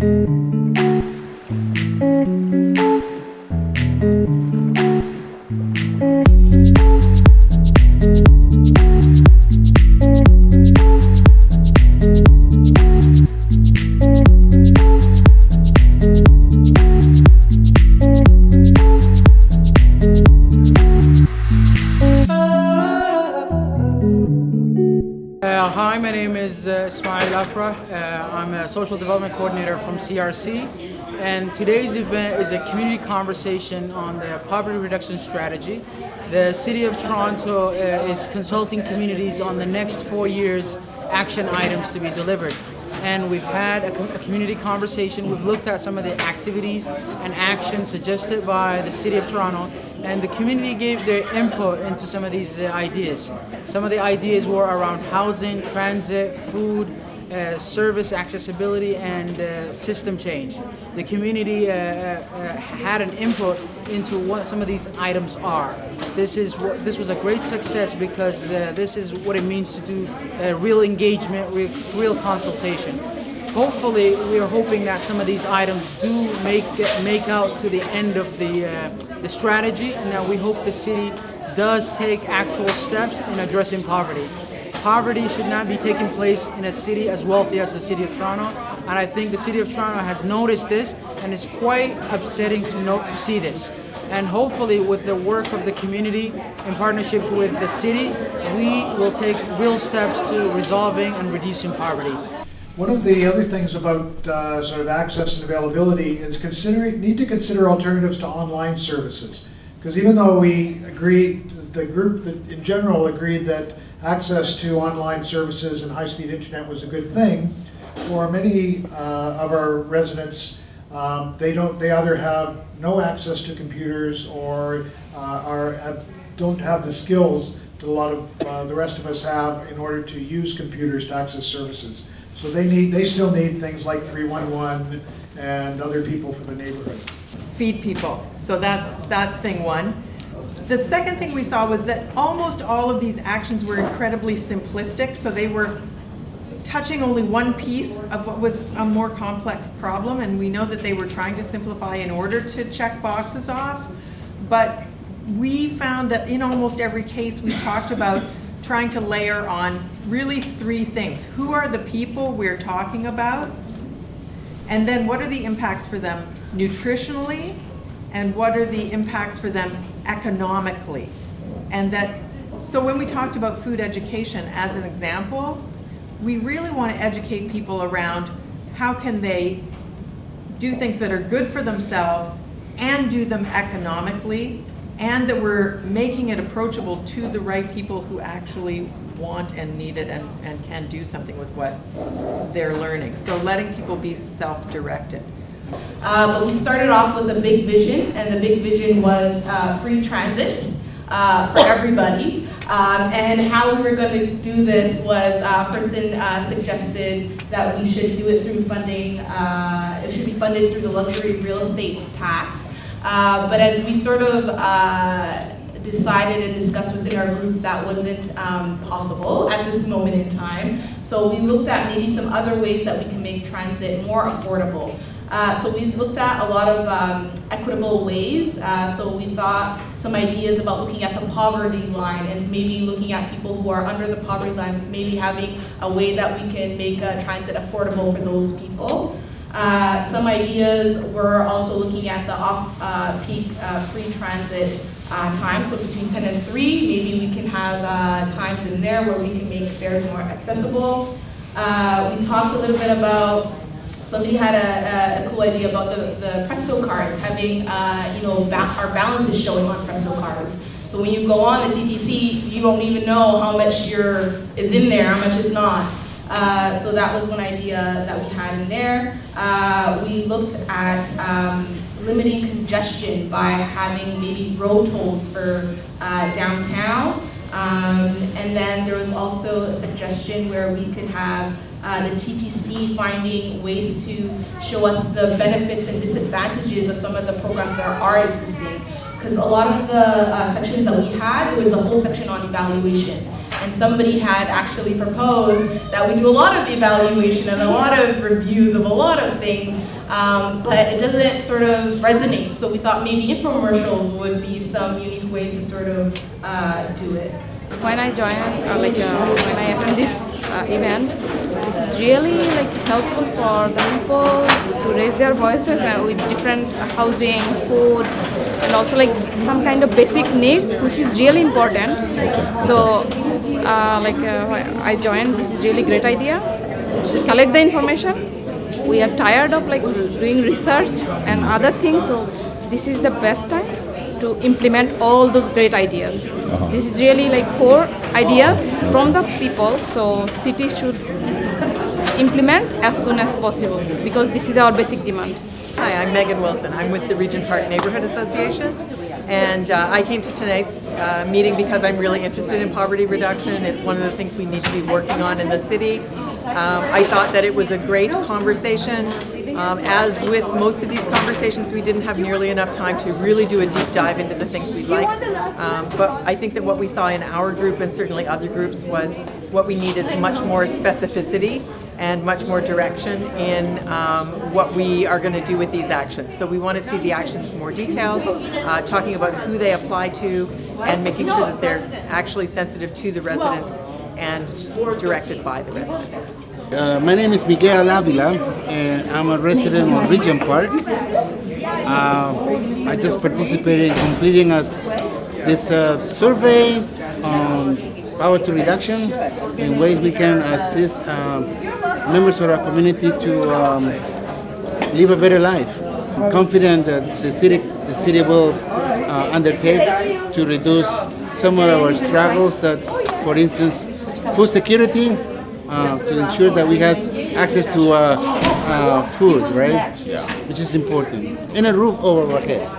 Hi, my name is I'm a social development coordinator from CRC, and today's event is a community conversation on the poverty reduction strategy. The City of Toronto is consulting communities on the next 4 years action items to be delivered. And we've had a community conversation. We've looked at some of the activities and actions suggested by the City of Toronto, and the community gave their input into some of these ideas. Some of the ideas were around housing, transit, food, service accessibility, and system change. The community had an input into what some of these items are. This was a great success because this is what it means to do real engagement, real consultation. Hopefully, we are hoping that some of these items do make out to the end of the strategy, and that we hope the city does take actual steps in addressing poverty. Poverty should not be taking place in a city as wealthy as the City of Toronto, and I think the City of Toronto has noticed this, and it's quite upsetting to see this. And hopefully, with the work of the community in partnerships with the city, we will take real steps to resolving and reducing poverty. One of the other things about sort of access and availability is need to consider alternatives to online services. Because even though we agreed, the group that in general agreed that access to online services and high-speed internet was a good thing, for many of our residents, they either have no access to computers or don't have the skills that a lot of the rest of us have in order to use computers to access services. So they still need things like 311 and other people from the neighborhood. Feed people. So that's thing one. The second thing we saw was that almost all of these actions were incredibly simplistic, so they were touching only one piece of what was a more complex problem, and we know that they were trying to simplify in order to check boxes off. But we found that in almost every case we talked about trying to layer on really three things. Who are the people we're talking about? And then what are the impacts for them nutritionally? And what are the impacts for them economically? And so when we talked about food education as an example, we really want to educate people around how can they do things that are good for themselves and do them economically, and that we're making it approachable to the right people who actually want and need it and can do something with what they're learning. So letting people be self-directed. But we started off with a big vision, and the big vision was free transit for everybody. And how we were going to do this was a person suggested that we should do it through funding, it should be funded through the luxury real estate tax. But as we sort of decided and discussed within our group, that wasn't possible at this moment in time. So we looked at maybe some other ways that we can make transit more affordable. So we looked at a lot of equitable ways. So we thought some ideas about looking at the poverty line and maybe looking at people who are under the poverty line, maybe having a way that we can make transit affordable for those people. Some ideas were also looking at the off-peak free transit time, so between 10 and 3, maybe we can have times in there where we can make fares more accessible. We talked a little bit about, somebody had a cool idea about the Presto cards, having our balances showing on Presto cards. So when you go on the TTC, you don't even know how much is in there, how much is not. So that was one idea that we had in there. We looked at limiting congestion by having maybe road tolls for downtown. And then there was also a suggestion where we could have the TTC finding ways to show us the benefits and disadvantages of some of the programs that are existing. Because a lot of the sections that we had, there was a whole section on evaluation. and somebody had actually proposed that we do a lot of evaluation and a lot of reviews of a lot of things, but it doesn't sort of resonate. So we thought maybe infomercials would be some unique ways to sort of do it. When I join, when I attend this event, this is really helpful for the people to raise their voices with different housing, food, and also some kind of basic needs, which is really important. So, I joined. This is really great idea. We collect the information. We are tired of doing research and other things. So, this is the best time to implement all those great ideas. This is really core ideas from the people, so cities should implement as soon as possible because this is our basic demand. Hi, I'm Megan Wilson. I'm with the Regent Park Neighborhood Association, and I came to tonight's meeting because I'm really interested in poverty reduction. It's one of the things we need to be working on in the city. I thought that it was a great conversation. As with most of these conversations, we didn't have nearly enough time to really do a deep dive into the things we'd like. But I think that what we saw in our group and certainly other groups was what we need is much more specificity and much more direction in what we are going to do with these actions. So we want to see the actions more detailed, talking about who they apply to and making sure that they're actually sensitive to the residents and directed by the residents. My name is Miguel Avila, and I'm a resident of Regent Park. I just participated in completing this survey on poverty reduction and ways we can assist members of our community to live a better life. I'm confident that the city will undertake to reduce some of our struggles, that, for instance, food security, to ensure that we have access to food, right? Yeah. Which is important. And a roof over our heads.